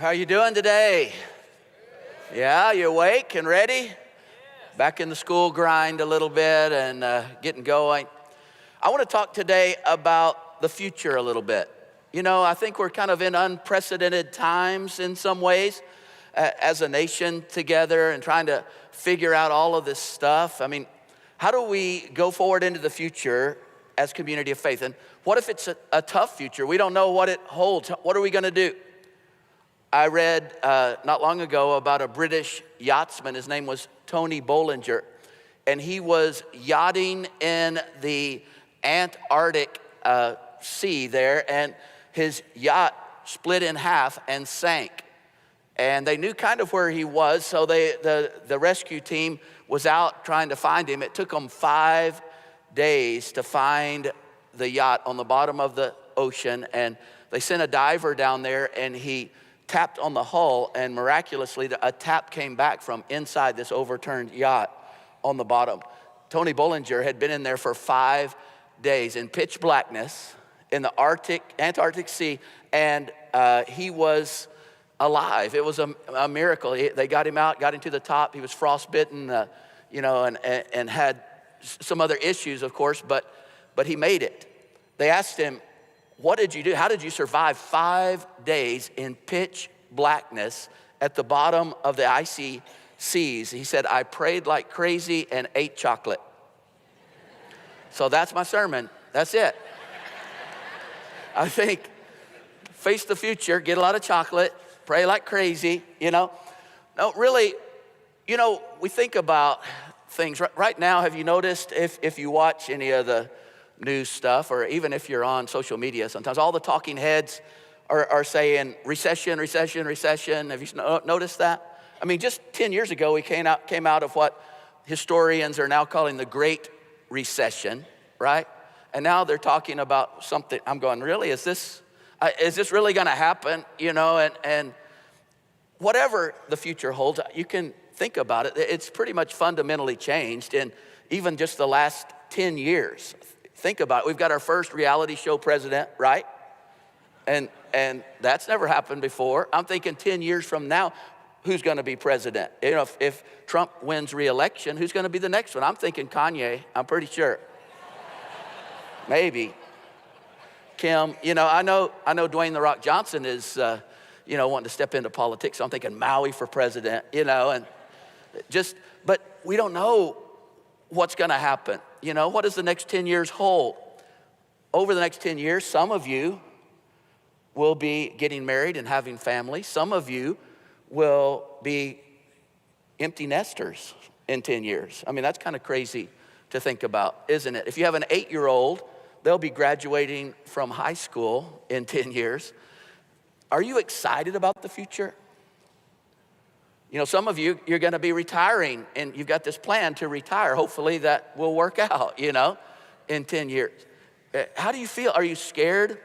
How you doing today? Yeah, you awake and ready? Back in the school grind a little bit and getting going. I want to talk today about the future a little bit. You know, I think we're kind of in unprecedented times in some ways as a nation together and trying to figure out all of this stuff. I mean, how do we go forward into the future as community of faith? And what if it's a tough future? We don't know what it holds. What are we going to do? I read not long ago about a British yachtsman. His name was Tony Bollinger, and he was yachting in the Antarctic Sea there, and his yacht split in half and sank. And they knew kind of where he was, so the rescue team was out trying to find him. It took them 5 days to find the yacht on the bottom of the ocean, and they sent a diver down there, and he tapped on the hull, and miraculously a tap came back from inside this overturned yacht on the bottom. Tony Bollinger had been in there for 5 days in pitch blackness in the Antarctic Sea, and he was alive. It was a miracle. They got him out, got him to the top. He was frostbitten, and had some other issues, of course, but he made it. They asked him, "What did you do? How did you survive 5 days in pitch blackness at the bottom of the icy seas?" He said, "I prayed like crazy and ate chocolate." So that's my sermon. That's it. I think face the future, get a lot of chocolate, pray like crazy, No, really, we think about things. Right now, have you noticed if you watch any of the news stuff, or even if you're on social media, sometimes all the talking heads are saying recession, recession, recession. Have you noticed that? I mean, just 10 years ago, we came out of what historians are now calling the Great Recession, right? And now they're talking about something. I'm going, really? Is this really going to happen? And whatever the future holds, you can think about it. It's pretty much fundamentally changed in even just the last 10 years. Think about it. We've got our first reality show president, right? And that's never happened before. I'm thinking 10 years from now, who's going to be president? If Trump wins re-election, who's going to be the next one? I'm thinking Kanye. I'm pretty sure. Maybe. Kim. I know Dwayne "The Rock" Johnson is, wanting to step into politics. So I'm thinking Maui for president, but we don't know what's going to happen. What does the next 10 years hold? Over the next 10 years, some of you will be getting married and having families. Some of you will be empty nesters in 10 years. I mean, that's kind of crazy to think about, isn't it? If you have an 8-year-old, they'll be graduating from high school in 10 years. Are you excited about the future? Some of you, you're going to be retiring, and you've got this plan to retire. Hopefully that will work out, in 10 years. How do you feel? Are you scared?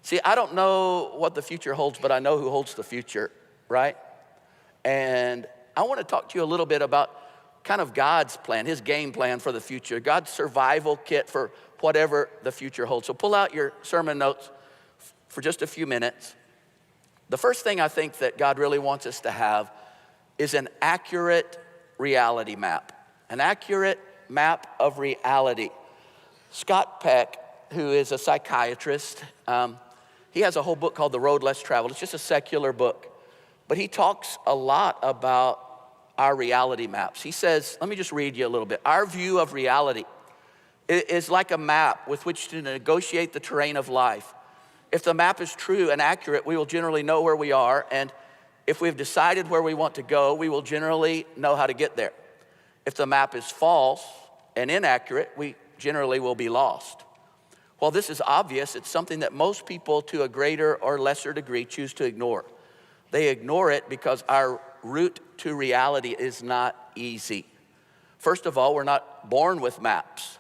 See, I don't know what the future holds, but I know who holds the future, right? And I want to talk to you a little bit about kind of God's plan, his game plan for the future, God's survival kit for whatever the future holds. So pull out your sermon notes for just a few minutes. The first thing I think that God really wants us to have is an accurate reality map. An accurate map of reality. Scott Peck, who is a psychiatrist, he has a whole book called The Road Less Traveled. It's just a secular book. But he talks a lot about our reality maps. He says, let me just read you a little bit. Our view of reality is like a map with which to negotiate the terrain of life. If the map is true and accurate, we will generally know where we are, and if we've decided where we want to go, we will generally know how to get there. If the map is false and inaccurate, we generally will be lost. While this is obvious, it's something that most people to a greater or lesser degree choose to ignore. They ignore it because our route to reality is not easy. First of all, we're not born with maps.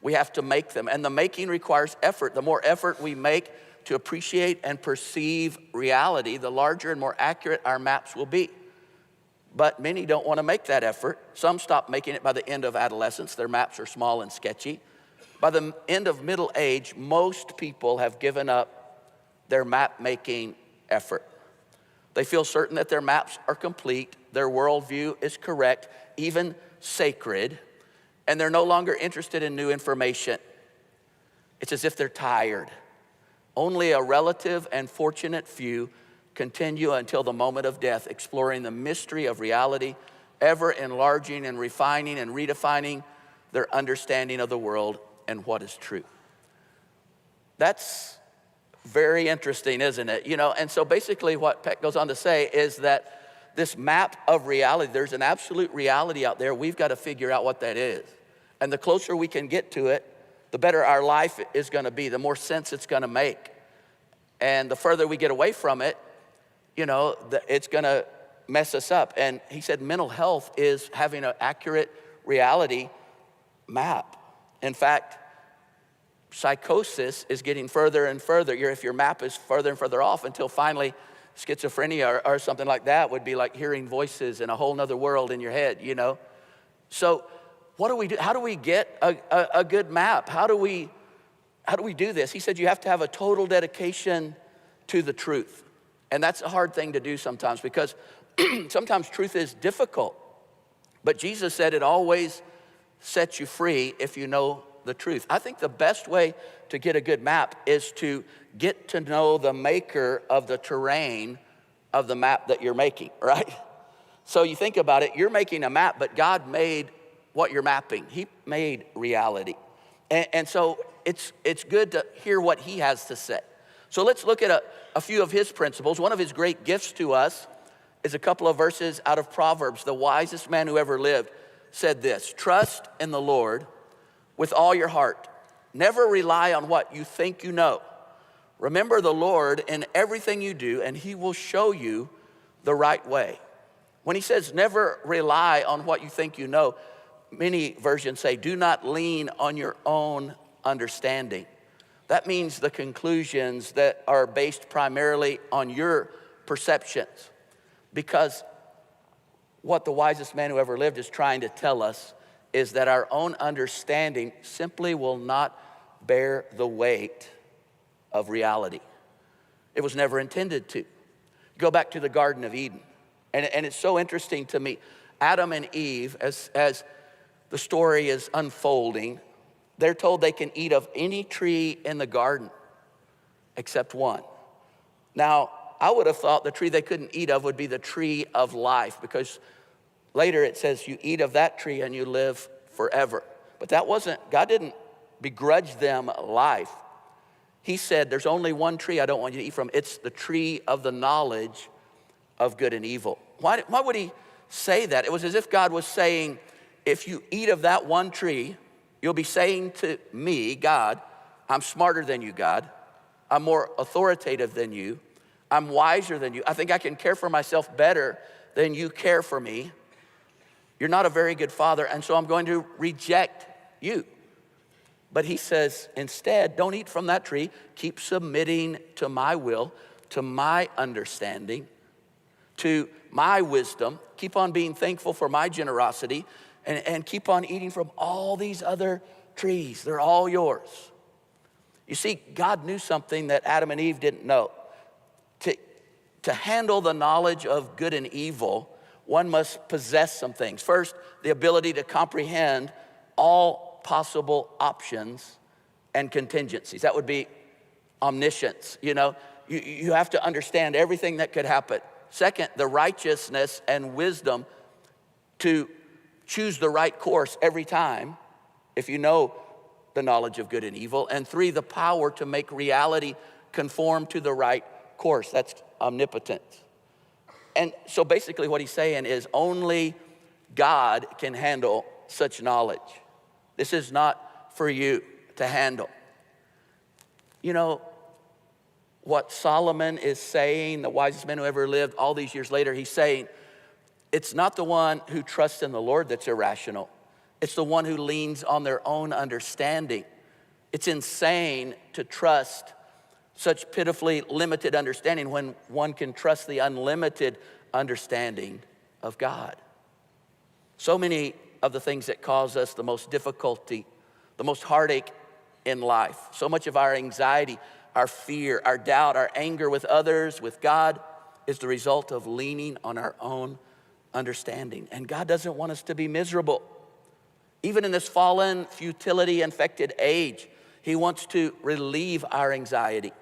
We have to make them, and the making requires effort. The more effort we make to appreciate and perceive reality, the larger and more accurate our maps will be. But many don't want to make that effort. Some stop making it by the end of adolescence. Their maps are small and sketchy. By the end of middle age, most people have given up their map-making effort. They feel certain that their maps are complete, their worldview is correct, even sacred, and they're no longer interested in new information. It's as if they're tired. Only a relative and fortunate few continue until the moment of death, exploring the mystery of reality, ever enlarging and refining and redefining their understanding of the world and what is true. That's very interesting, isn't it? And so basically what Peck goes on to say is that this map of reality, there's an absolute reality out there. We've got to figure out what that is. And the closer we can get to it, the better our life is going to be, the more sense it's going to make. And the further we get away from it, it's going to mess us up. And he said mental health is having an accurate reality map. In fact, psychosis is getting further and further. If your map is further and further off until finally schizophrenia or something like that would be like hearing voices in a whole nother world in your head, So what do we do? How do we get a good map? How do we do this? He said you have to have a total dedication to the truth. And that's a hard thing to do sometimes because sometimes truth is difficult. But Jesus said it always sets you free if you know the truth. I think the best way to get a good map is to get to know the maker of the terrain of the map that you're making, right? So you think about it, you're making a map, but God made what you're mapping. He made reality. And so it's good to hear what he has to say. So let's look at a few of his principles. One of his great gifts to us is a couple of verses out of Proverbs. The wisest man who ever lived said this: trust in the Lord with all your heart. Never rely on what you think you know. Remember the Lord in everything you do, and he will show you the right way. When he says never rely on what you think you know, many versions say do not lean on your own understanding. That means the conclusions that are based primarily on your perceptions. Because what the wisest man who ever lived is trying to tell us is that our own understanding simply will not bear the weight of reality. It was never intended to. Go back to the Garden of Eden. And it's so interesting to me. Adam and Eve, as the story is unfolding, they're told they can eat of any tree in the garden except one. Now, I would have thought the tree they couldn't eat of would be the tree of life, because later it says you eat of that tree and you live forever. But that wasn't, God didn't begrudge them life. He said, there's only one tree I don't want you to eat from. It's the tree of the knowledge of good and evil. Why would he say that? It was as if God was saying, if you eat of that one tree, you'll be saying to me, God, I'm smarter than you, God. I'm more authoritative than you. I'm wiser than you. I think I can care for myself better than you care for me. You're not a very good father, and so I'm going to reject you. But he says, instead, don't eat from that tree. Keep submitting to my will, to my understanding, to my wisdom. Keep on being thankful for my generosity, and keep on eating from all these other trees. They're all yours. You see, God knew something that Adam and Eve didn't know. To handle the knowledge of good and evil, one must possess some things. First, the ability to comprehend all possible options and contingencies. That would be omniscience. You have to understand everything that could happen. Second, the righteousness and wisdom to choose the right course every time if you know the knowledge of good and evil. And three, the power to make reality conform to the right course. That's omnipotence. And so basically what he's saying is only God can handle such knowledge. This is not for you to handle. What Solomon is saying, the wisest man who ever lived, all these years later, he's saying, it's not the one who trusts in the Lord that's irrational. It's the one who leans on their own understanding. It's insane to trust such pitifully limited understanding when one can trust the unlimited understanding of God. So many of the things that cause us the most difficulty, the most heartache in life, so much of our anxiety, our fear, our doubt, our anger with others, with God, is the result of leaning on our own understanding. And God doesn't want us to be miserable. Even in this fallen, futility-infected age, he wants to relieve our anxiety.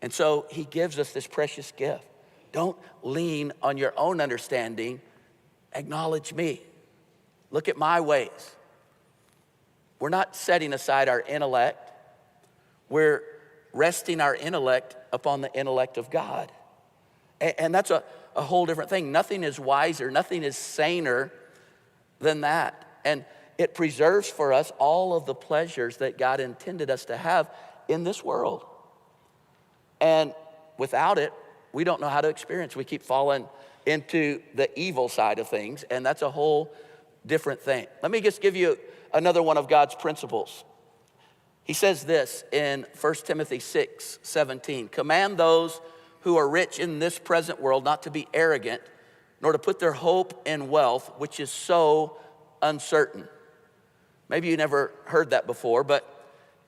And so he gives us this precious gift. Don't lean on your own understanding. Acknowledge me. Look at my ways. We're not setting aside our intellect. We're resting our intellect upon the intellect of God. And that's a whole different thing. Nothing is wiser, nothing is saner than that. And it preserves for us all of the pleasures that God intended us to have in this world. And without it, we don't know how to experience. We keep falling into the evil side of things, and that's a whole different thing. Let me just give you another one of God's principles. He says this in 1 Timothy 6:17, command those who are rich in this present world not to be arrogant, nor to put their hope in wealth, which is so uncertain. Maybe you never heard that before, but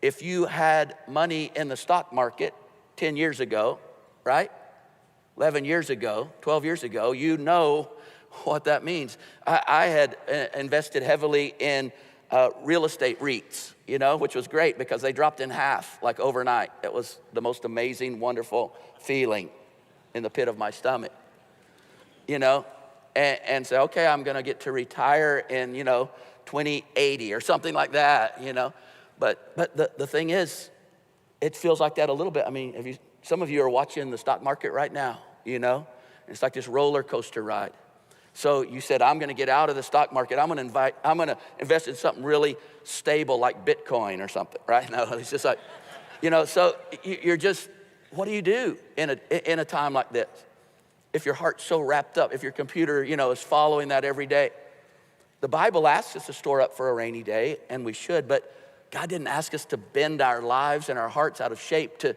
if you had money in the stock market 10 years ago, right? 11 years ago, 12 years ago, you know what that means. I had invested heavily in real estate REITs, which was great because they dropped in half like overnight. It was the most amazing, wonderful feeling in the pit of my stomach, and say, okay, I'm gonna get to retire in, 2080 or something like that, But the thing is, it feels like that a little bit. I mean, some of you are watching the stock market right now, It's like this roller coaster ride. So you said, I'm gonna get out of the stock market. I'm gonna invest in something really stable like Bitcoin or something, right? No, it's just like, so you're just, what do you do in a time like this? If your heart's so wrapped up, if your computer, is following that every day. The Bible asks us to store up for a rainy day, and we should, but God didn't ask us to bend our lives and our hearts out of shape to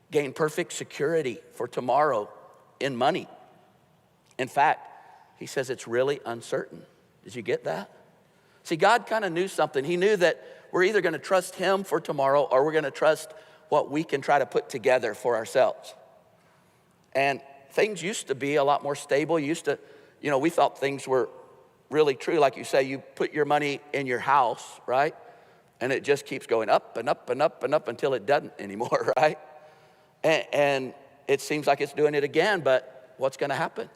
gain perfect security for tomorrow in money. In fact, he says it's really uncertain. Did you get that? See, God kind of knew something. He knew that we're either going to trust him for tomorrow or we're going to trust what we can try to put together for ourselves. And things used to be a lot more stable. We thought things were really true. Like you say, you put your money in your house, right? And it just keeps going up and up and up and up until it doesn't anymore, right? And it seems like it's doing it again, but what's going to happen?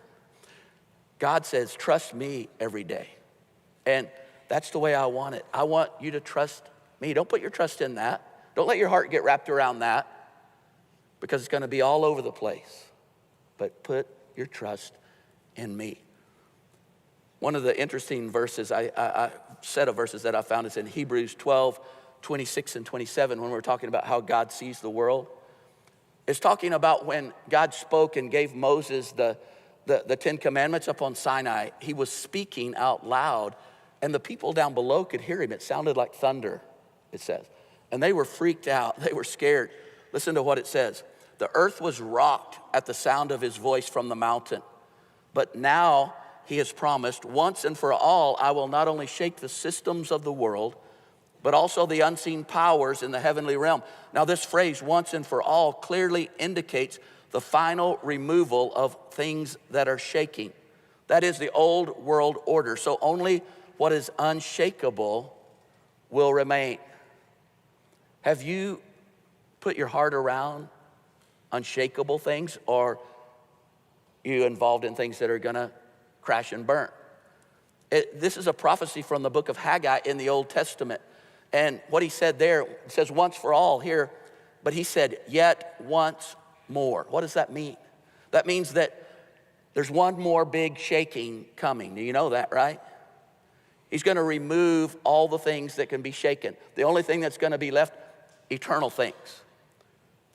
God says, trust me every day. And that's the way I want it. I want you to trust me. Don't put your trust in that. Don't let your heart get wrapped around that because it's going to be all over the place. But put your trust in me. One of the interesting verses, a set of verses that I found is in Hebrews 12:26 and 27, when we're talking about how God sees the world. It's talking about when God spoke and gave Moses the 10 Commandments up on Sinai. He was speaking out loud, and the people down below could hear him. It sounded like thunder, it says. And they were freaked out. They were scared. Listen to what it says. The earth was rocked at the sound of his voice from the mountain. But now he has promised, once and for all, I will not only shake the systems of the world, but also the unseen powers in the heavenly realm. Now this phrase, once and for all, clearly indicates the final removal of things that are shaking. That is the old world order. So only what is unshakable will remain. Have you put your heart around unshakable things, or you involved in things that are gonna crash and burn? This is a prophecy from the book of Haggai in the Old Testament. And what he said there, it says once for all here, but he said yet once more. What does that mean? That means that there's one more big shaking coming. Do you know that, right? He's gonna remove all the things that can be shaken. The only thing that's gonna be left, eternal things.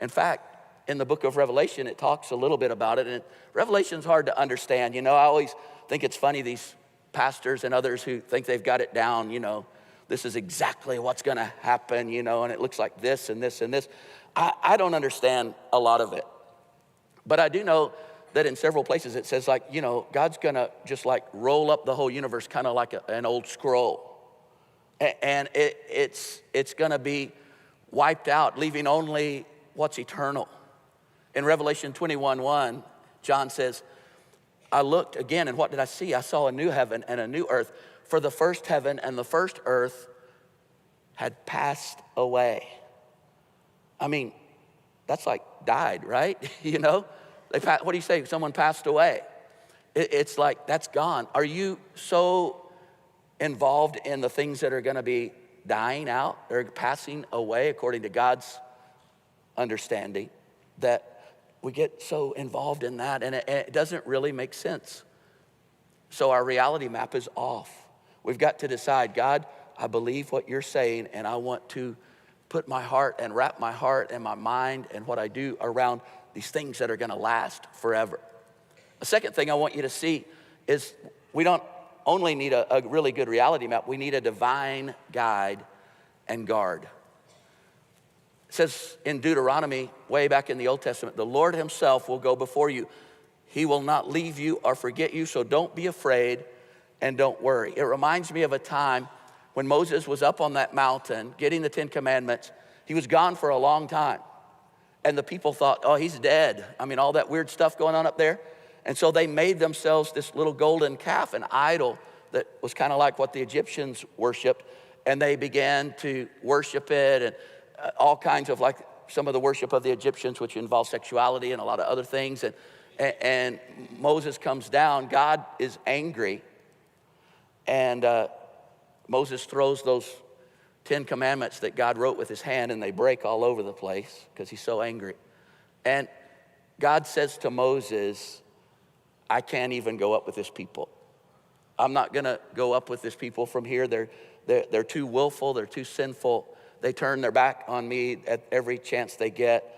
In fact, in the book of Revelation, it talks a little bit about it, and Revelation's hard to understand. I always think it's funny, these pastors and others who think they've got it down, this is exactly what's gonna happen, and it looks like this and this and this. I don't understand a lot of it. But I do know that in several places it says God's gonna just roll up the whole universe kind of like an old scroll. And it's gonna be wiped out, leaving only what's eternal. In Revelation 21:1, John says, I looked again, and what did I see? I saw a new heaven and a new earth. For the first heaven and the first earth had passed away. I mean, that's like died, right? You know? What do you say? Someone passed away. It's like, that's gone. Are you so involved in the things that are going to be dying out, or passing away according to God's understanding, that we get so involved in that, and it doesn't really make sense. So our reality map is off. We've got to decide, God, I believe what you're saying, and I want to put my heart and wrap my heart and my mind and what I do around these things that are going to last forever. The second thing I want you to see is we don't only need a really good reality map, we need a divine guide and guard. It says in Deuteronomy, way back in the Old Testament, the Lord himself will go before you. He will not leave you or forget you, so don't be afraid and don't worry. It reminds me of a time when Moses was up on that mountain getting the 10 Commandments. He was gone for a long time. And the people thought, oh, he's dead. I mean, all that weird stuff going on up there. And so they made themselves this little golden calf, an idol that was kind of like what the Egyptians worshiped. And they began to worship it, and all kinds of, like some of the worship of the Egyptians, which involves sexuality and a lot of other things. And Moses comes down. God is angry. And Moses throws those 10 Commandments that God wrote with his hand, and they break all over the place because he's so angry. And God says to Moses, I can't even go up with this people. I'm not gonna go up with this people from here. They're too willful, they're too sinful. They turn their back on me at every chance they get.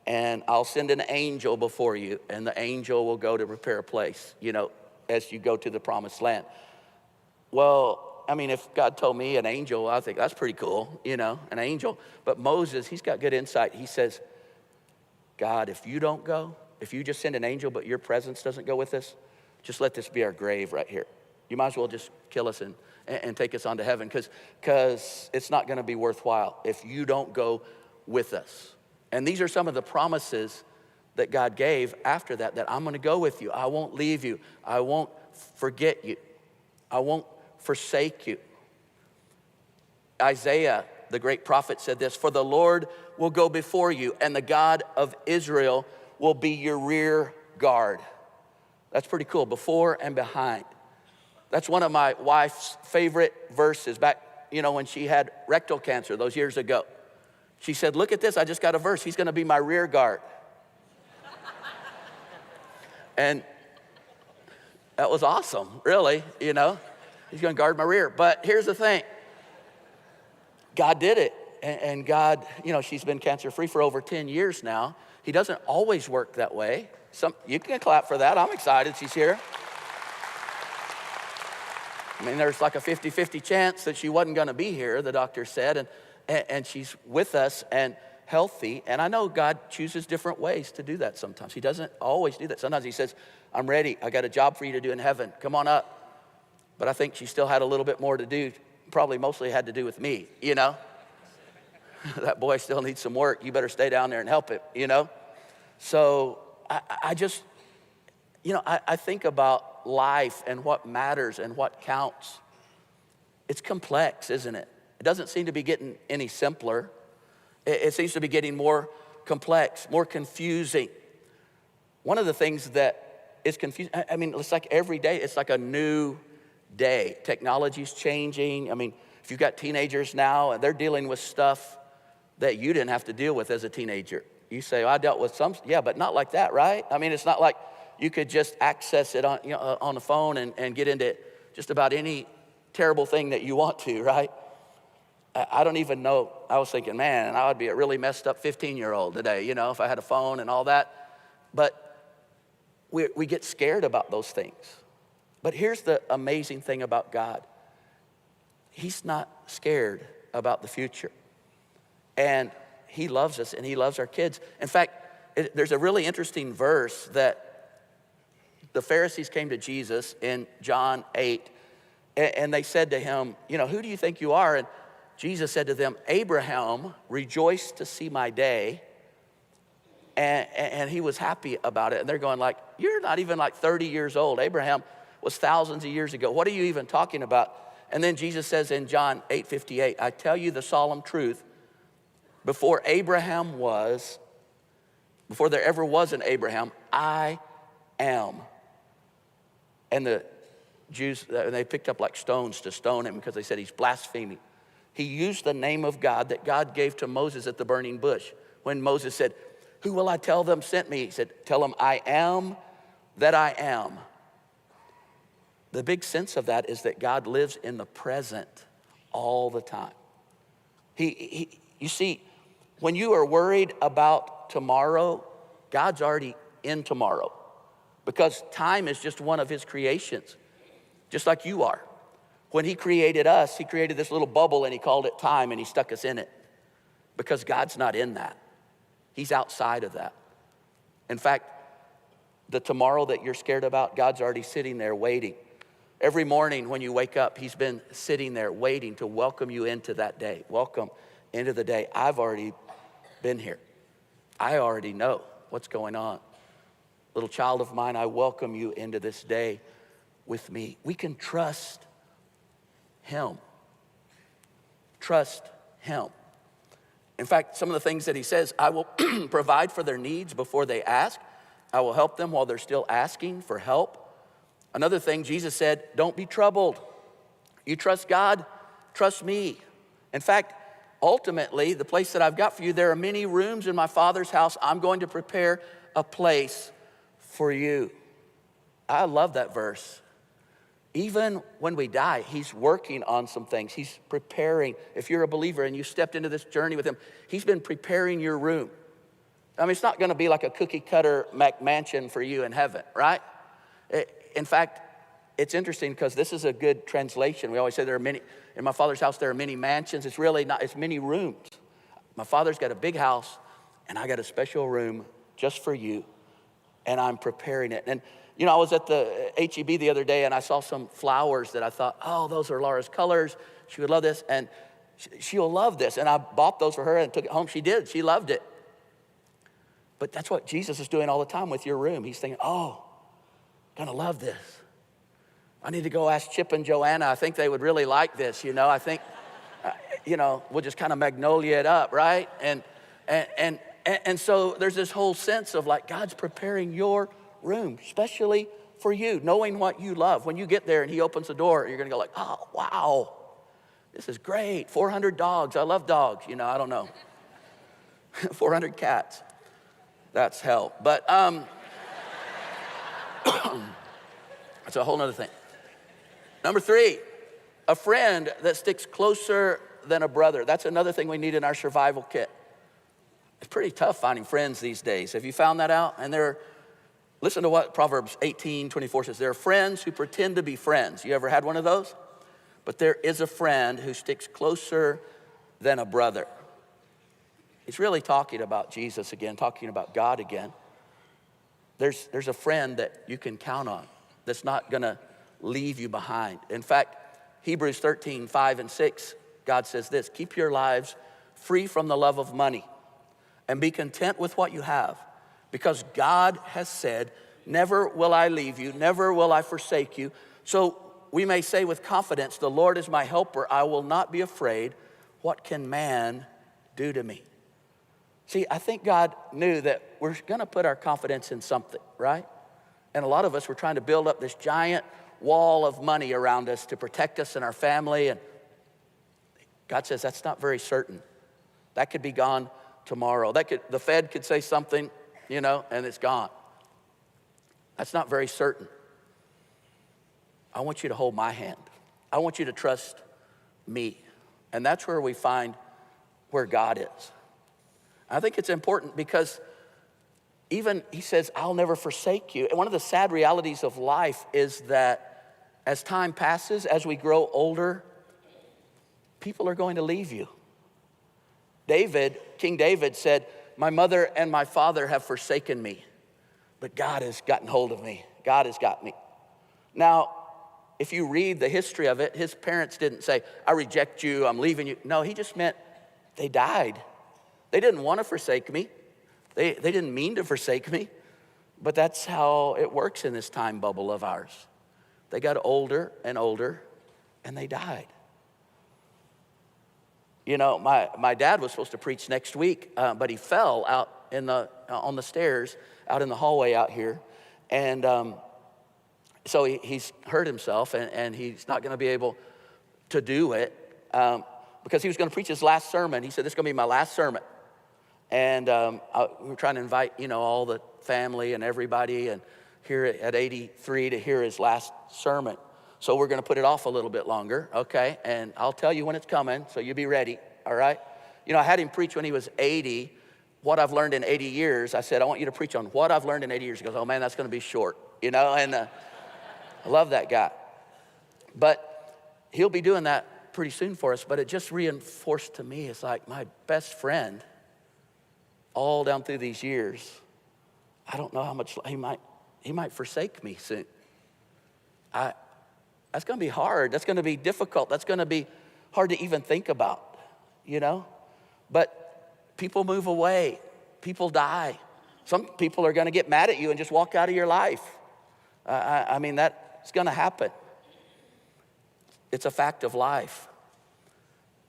And I'll send an angel before you, and the angel will go to prepare a place, you know, as you go to the promised land. Well, I mean, if God told me an angel, I think that's pretty cool, you know, an angel. But Moses, he's got good insight. He says, God, if you don't go, if you just send an angel, but your presence doesn't go with us, just let this be our grave right here. You might as well just kill us and take us on to heaven, because it's not going to be worthwhile if you don't go with us. And these are some of the promises that God gave after that I'm going to go with you. I won't leave you. I won't forget you. I won't forsake you. Isaiah, the great prophet, said this, for the Lord will go before you, and the God of Israel will be your rear guard. That's pretty cool, before and behind. That's one of my wife's favorite verses back, you know, when she had rectal cancer those years ago. She said, look at this, I just got a verse. He's gonna be my rear guard. And that was awesome, really, you know. He's gonna guard my rear. But here's the thing. God did it. And God, you know, she's been cancer-free for over 10 years now. He doesn't always work that way. You can clap for that. I'm excited she's here. I mean, there's like a 50-50 chance that she wasn't gonna be here, the doctor said, and she's with us and healthy. And I know God chooses different ways to do that sometimes. He doesn't always do that. Sometimes he says, I'm ready. I got a job for you to do in heaven. Come on up. But I think she still had a little bit more to do. Probably mostly had to do with me, you know. That boy still needs some work. You better stay down there and help him, you know. So I just, you know, I think about life and what matters and what counts. It's complex, isn't it? It doesn't seem to be getting any simpler. It seems to be getting more complex, more confusing. One of the things that is confusing, I mean, it's like every day, it's like a new day. Technology's changing. I mean, if you've got teenagers now and they're dealing with stuff that you didn't have to deal with as a teenager. You say, I dealt with some, yeah, but not like that, right? I mean, it's not like you could just access it on, you know, on the phone and get into just about any terrible thing that you want to, right? I don't even know. I was thinking, man, I would be a really messed up 15-year-old today, you know, if I had a phone and all that. But we get scared about those things. But here's the amazing thing about God. He's not scared about the future. And he loves us and he loves our kids. In fact, there's a really interesting verse that the Pharisees came to Jesus in John 8, and they said to him, you know, who do you think you are? And Jesus said to them, Abraham rejoiced to see my day, And he was happy about it. And they're going like, you're not even like 30 years old. Abraham was thousands of years ago. What are you even talking about? And then Jesus says in John 8:58, I tell you the solemn truth, before there ever was an Abraham, I am. And the Jews, they picked up like stones to stone him because they said he's blaspheming. He used the name of God that God gave to Moses at the burning bush. When Moses said, who will I tell them sent me? He said, tell them I am that I am. The big sense of that is that God lives in the present all the time. You see, when you are worried about tomorrow, God's already in tomorrow, because time is just one of his creations, just like you are. When he created us, he created this little bubble and he called it time and he stuck us in it, because God's not in that. He's outside of that. In fact, the tomorrow that you're scared about, God's already sitting there waiting. Every morning when you wake up, he's been sitting there waiting to welcome you into that day. Welcome into the day. I've already been here. I already know what's going on. Little child of mine, I welcome you into this day with me. We can trust him. Trust him. In fact, some of the things that he says, I will provide for their needs before they ask. I will help them while they're still asking for help. Another thing, Jesus said, don't be troubled. You trust God, trust me. In fact, ultimately, the place that I've got for you, there are many rooms in my Father's house. I'm going to prepare a place for you. I love that verse. Even when we die, he's working on some things. He's preparing. If you're a believer and you stepped into this journey with him, he's been preparing your room. I mean, it's not going to be like a cookie cutter mansion for you in heaven, right? In fact, it's interesting because this is a good translation. We always say there are many, in my Father's house there are many mansions. It's really not, it's many rooms. My Father's got a big house and I got a special room just for you, and I'm preparing it. And you know, I was at the H-E-B the other day and I saw some flowers that I thought, oh, those are Laura's colors. She would love this, and she'll love this. And I bought those for her and took it home. She did. She loved it. But that's what Jesus is doing all the time with your room. He's thinking, oh, gonna love this. I need to go ask Chip and Joanna. I think they would really like this, you know. I think, we'll just kind of magnolia it up, right? And so there's this whole sense of like God's preparing your room, especially for you, knowing what you love. When you get there and he opens the door, you're gonna go like, oh, wow, this is great. 400 dogs, I love dogs, I don't know. 400 cats, that's hell. But that's a whole nother thing. Number 3, a friend that sticks closer than a brother. That's another thing we need in our survival kit. It's pretty tough finding friends these days. Have you found that out? And listen to what Proverbs 18:24 says. There are friends who pretend to be friends. You ever had one of those? But there is a friend who sticks closer than a brother. He's really talking about Jesus again, talking about God again. There's a friend that you can count on that's not gonna leave you behind. In fact, Hebrews 13:5-6, God says this, keep your lives free from the love of money and be content with what you have, because God has said, never will I leave you, never will I forsake you. So we may say with confidence, the Lord is my helper, I will not be afraid. What can man do to me? See, I think God knew that we're gonna put our confidence in something, right? And a lot of us were trying to build up this giant wall of money around us to protect us and our family. And God says that's not very certain. That could be gone tomorrow. The Fed could say something, and it's gone. That's not very certain. I want you to hold my hand. I want you to trust me. And that's where we find where God is. I think it's important because even he says, I'll never forsake you. And one of the sad realities of life is that as time passes, as we grow older, people are going to leave you. King David said, my mother and my father have forsaken me, but God has gotten hold of me. God has got me. Now, if you read the history of it, his parents didn't say, I reject you, I'm leaving you. No, he just meant they died. They didn't want to forsake me, They didn't mean to forsake me, but that's how it works in this time bubble of ours. They got older and older, and they died. You know, my dad was supposed to preach next week, but he fell out on the stairs out in the hallway out here. And so he's hurt himself, and he's not going to be able to do it because he was going to preach his last sermon. He said, this is going to be my last sermon. And we were trying to invite, all the family and everybody and here at 83 to hear his last sermon. So we're going to put it off a little bit longer, okay? And I'll tell you when it's coming, so you be ready, all right? I had him preach when he was 80, what I've learned in 80 years. I said, I want you to preach on what I've learned in 80 years. He goes, oh, man, that's going to be short, and I love that guy. But he'll be doing that pretty soon for us, but it just reinforced to me, it's like my best friend all down through these years. I don't know how much he might forsake me soon. That's going to be hard. That's going to be difficult. That's going to be hard to even think about, But people move away. People die. Some people are going to get mad at you and just walk out of your life. I mean, that's going to happen. It's a fact of life.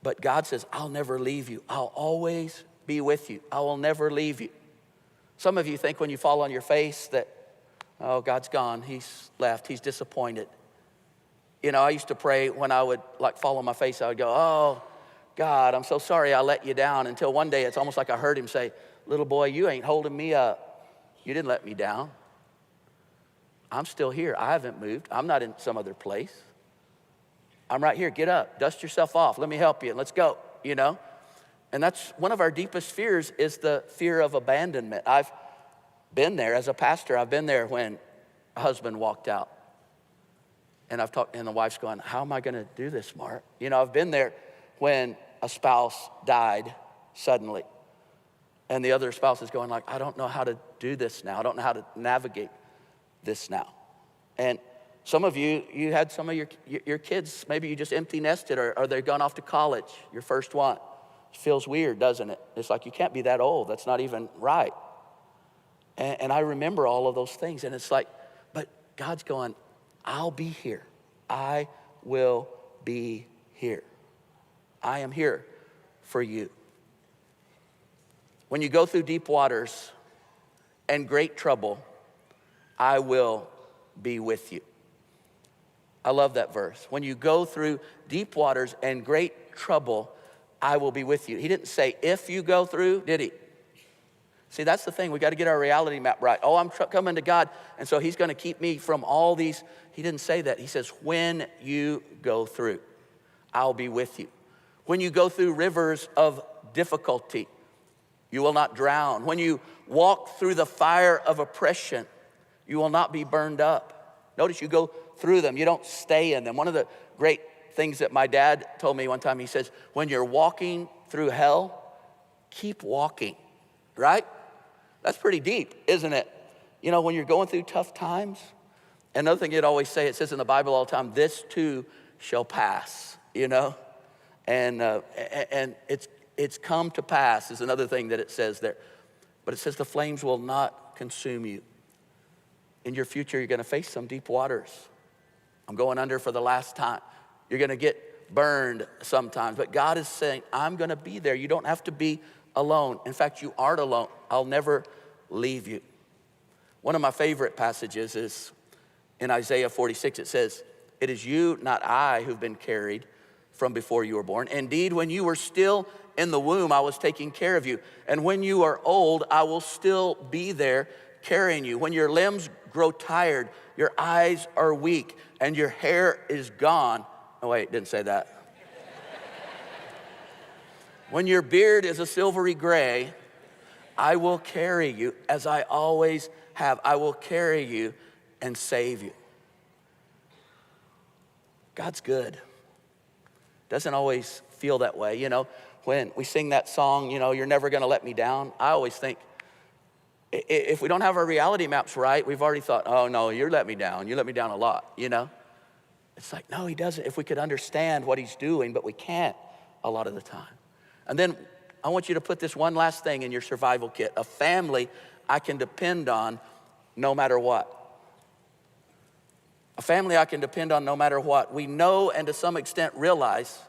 But God says, I'll never leave you. I'll always be with you. I will never leave you. Some of you think when you fall on your face that, oh, God's gone. He's left. He's disappointed. I used to pray when I would fall on my face, I would go, oh, God, I'm so sorry I let you down. Until one day it's almost like I heard him say, little boy, you ain't holding me up. You didn't let me down. I'm still here. I haven't moved. I'm not in some other place. I'm right here. Get up. Dust yourself off. Let me help you. And let's go, And that's one of our deepest fears is the fear of abandonment. I've been there as a pastor. I've been there when a husband walked out. And I've talked, and the wife's going, how am I going to do this, Mark? I've been there when a spouse died suddenly. And the other spouse is going I don't know how to do this now. I don't know how to navigate this now. And some of you had some of your kids, maybe you just empty nested or they've gone off to college, your first one. It feels weird, doesn't it? It's like you can't be that old. That's not even right. And I remember all of those things. And it's like, but God's going, I'll be here. I will be here. I am here for you. When you go through deep waters and great trouble, I will be with you. I love that verse. When you go through deep waters and great trouble, I will be with you. He didn't say if you go through, did he? See, that's the thing. We got to get our reality map right. Oh, I'm coming to God, and so he's going to keep me from all these. He didn't say that. He says, when you go through, I'll be with you. When you go through rivers of difficulty, you will not drown. When you walk through the fire of oppression, you will not be burned up. Notice you go through them. You don't stay in them. One of the great things that my dad told me one time, he says, when you're walking through hell, keep walking, right? That's pretty deep, isn't it? When you're going through tough times. Another thing you'd always say, it says in the Bible all the time, this too shall pass, And it's come to pass is another thing that it says there. But it says the flames will not consume you. In your future, you're going to face some deep waters. I'm going under for the last time. You're going to get burned sometimes. But God is saying, I'm going to be there. You don't have to be alone. In fact, you aren't alone. I'll never leave you. One of my favorite passages is in Isaiah 46. It says, it is you, not I, who've been carried from before you were born. Indeed, when you were still in the womb, I was taking care of you. And when you are old, I will still be there carrying you. When your limbs grow tired, your eyes are weak, and your hair is gone. Oh, wait, didn't say that. When your beard is a silvery gray, I will carry you as I always have. I will carry you and save you. God's good. Doesn't always feel that way. When we sing that song, you're never going to let me down. I always think, if we don't have our reality maps right, we've already thought, oh, no, you let me down. You let me down a lot, It's like, no, he doesn't. If we could understand what he's doing, but we can't a lot of the time. And then I want you to put this one last thing in your survival kit. A family I can depend on no matter what. A family I can depend on no matter what. We know and to some extent realize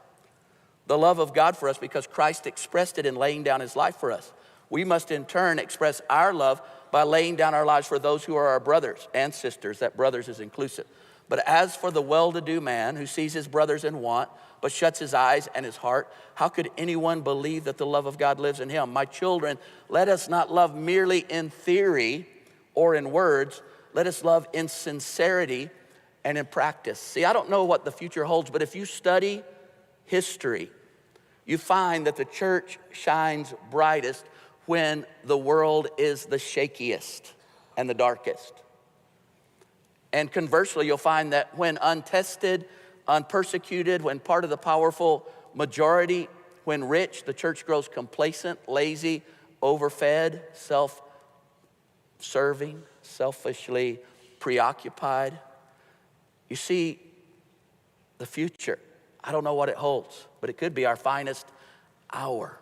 the love of God for us because Christ expressed it in laying down his life for us. We must in turn express our love by laying down our lives for those who are our brothers and sisters. That brothers is inclusive. But as for the well-to-do man who sees his brothers in want, but shuts his eyes and his heart, how could anyone believe that the love of God lives in him? My children, let us not love merely in theory or in words. Let us love in sincerity and in practice. See, I don't know what the future holds, but if you study history, you find that the church shines brightest when the world is the shakiest and the darkest. And conversely, you'll find that when untested, unpersecuted, when part of the powerful majority, when rich, the church grows complacent, lazy, overfed, self-serving, selfishly preoccupied. You see, the future, I don't know what it holds, but it could be our finest hour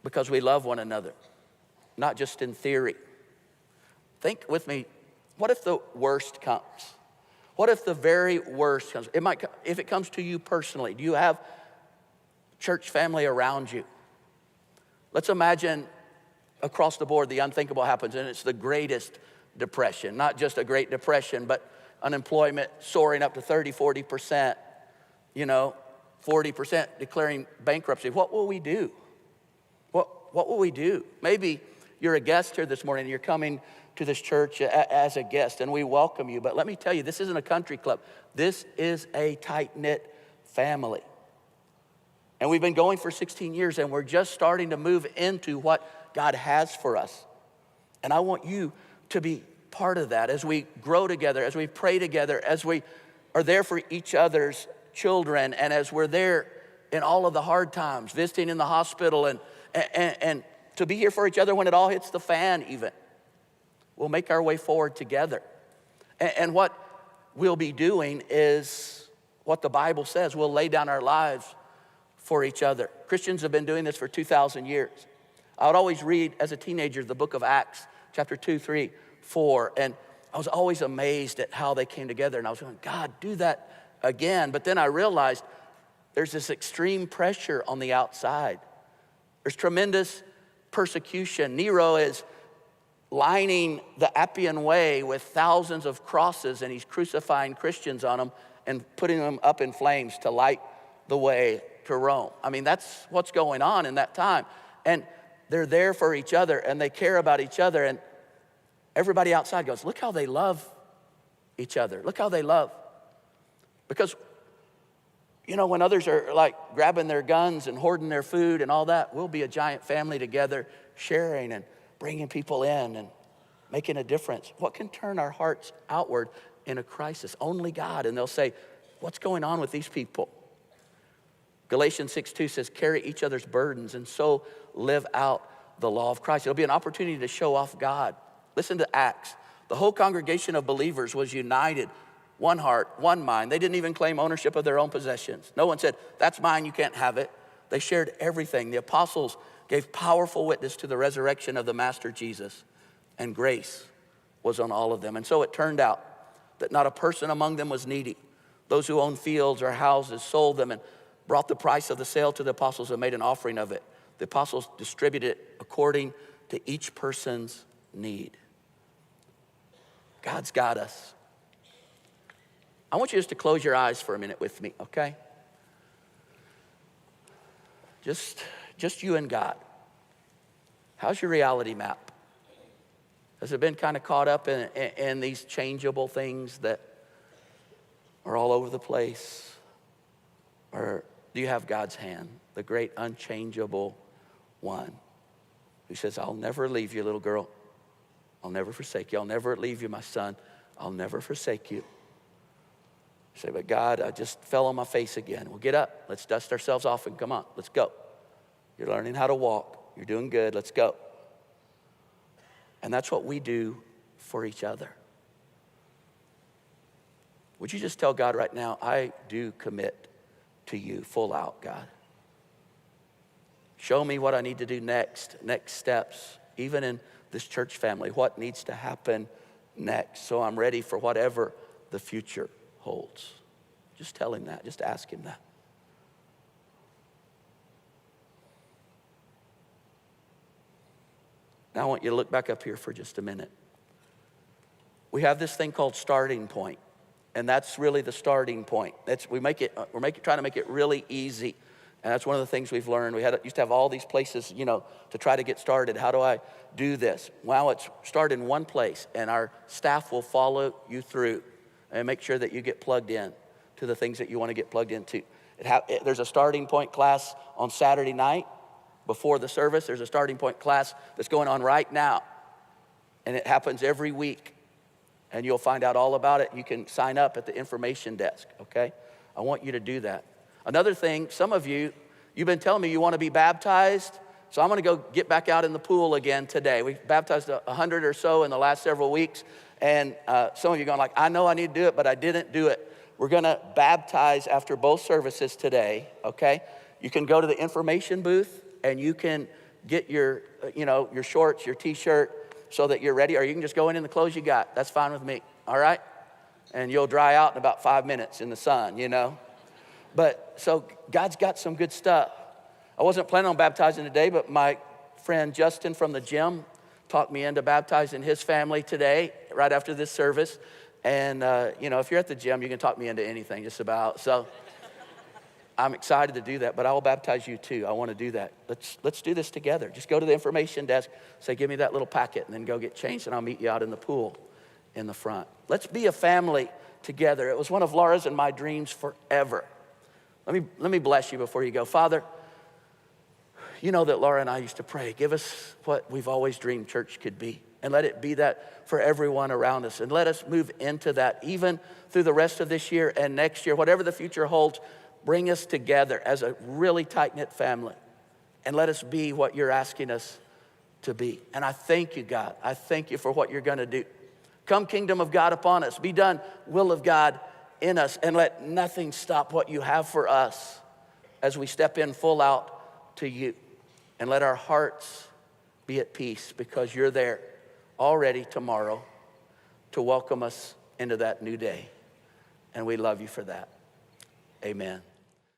because we love one another, not just in theory. Think with me, what if the worst comes? What if the very worst comes? If it comes to you personally, do you have church family around you? Let's imagine across the board the unthinkable happens, and it's the greatest depression. Not just a great depression, but unemployment soaring up to 30, 40%, 40% declaring bankruptcy. What will we do? What will we do? Maybe you're a guest here this morning and you're coming to this church as a guest, and we welcome you. But let me tell you, this isn't a country club. This is a tight-knit family. And we've been going for 16 years, and we're just starting to move into what God has for us. And I want you to be part of that as we grow together, as we pray together, as we are there for each other's children, and as we're there in all of the hard times, visiting in the hospital, and to be here for each other when it all hits the fan even. We'll make our way forward together. And what we'll be doing is what the Bible says. We'll lay down our lives for each other. Christians have been doing this for 2,000 years. I would always read as a teenager the book of Acts, chapter 2, 3, 4, and I was always amazed at how they came together, and I was going, God, do that again. But then I realized there's this extreme pressure on the outside. There's tremendous persecution. Nero is lining the Appian Way with thousands of crosses, and he's crucifying Christians on them and putting them up in flames to light the way to Rome. I mean, that's what's going on in that time. And they're there for each other, and they care about each other, and everybody outside goes, look how they love each other. Look how they love. Because, when others are like grabbing their guns and hoarding their food and all that, we'll be a giant family together, sharing and bringing people in and making a difference. What can turn our hearts outward in a crisis? Only God. And they'll say, what's going on with these people? Galatians 6:2 says, carry each other's burdens and so live out the law of Christ. It'll be an opportunity to show off God. Listen to Acts. The whole congregation of believers was united, one heart, one mind. They didn't even claim ownership of their own possessions. No one said, that's mine, you can't have it. They shared everything. The apostles gave powerful witness to the resurrection of the Master Jesus, and grace was on all of them. And so it turned out that not a person among them was needy. Those who owned fields or houses sold them and brought the price of the sale to the apostles and made an offering of it. The apostles distributed it according to each person's need. God's got us. I want you just to close your eyes for a minute with me, okay? Just you and God. How's your reality map? Has it been kind of caught up in these changeable things that are all over the place? Or do you have God's hand, the great unchangeable one who says, I'll never leave you, little girl. I'll never forsake you. I'll never leave you, my son. I'll never forsake you. You say, but God, I just fell on my face again. Well, get up. Let's dust ourselves off and come on. Let's go. You're learning how to walk. You're doing good. Let's go. And that's what we do for each other. Would you just tell God right now, I do commit to you full out, God. Show me what I need to do next steps, even in this church family, what needs to happen next, so I'm ready for whatever the future holds. Just tell him that. Just ask him that. Now I want you to look back up here for just a minute. We have this thing called starting point, and that's really the starting point. We're trying to make it really easy, and that's one of the things we've learned. We used to have all these places, to try to get started. How do I do this? Well, it's start in one place, and our staff will follow you through and make sure that you get plugged in to the things that you want to get plugged into. There's a starting point class on Saturday night before the service. There's a starting point class that's going on right now, and it happens every week, and you'll find out all about it. You can sign up at the information desk, okay? I want you to do that. Another thing, some of you've been telling me you want to be baptized, so I'm going to go get back out in the pool again today. We've baptized 100 or so in the last several weeks, and some of you are going like, I know I need to do it, but I didn't do it. We're going to baptize after both services today, okay? You can go to the information booth, and you can get your shorts, your t-shirt, so that you're ready, or you can just go in the clothes you got. That's fine with me, all right? And you'll dry out in about 5 minutes in the sun, But so God's got some good stuff. I wasn't planning on baptizing today, but my friend Justin from the gym talked me into baptizing his family today, right after this service. And, if you're at the gym, you can talk me into anything just about. So I'm excited to do that, but I will baptize you too. I want to do that. Let's do this together. Just go to the information desk, say, give me that little packet, and then go get changed, and I'll meet you out in the pool in the front. Let's be a family together. It was one of Laura's and my dreams forever. Let me bless you before you go. Father, you know that Laura and I used to pray, give us what we've always dreamed church could be. And let it be that for everyone around us. And let us move into that even through the rest of this year and next year. Whatever the future holds, bring us together as a really tight-knit family. And let us be what you're asking us to be. And I thank you, God. I thank you for what you're going to do. Come, kingdom of God, upon us. Be done, will of God in us. And let nothing stop what you have for us as we step in full out to you. And let our hearts be at peace because you're there already tomorrow to welcome us into that new day. And we love you for that. Amen.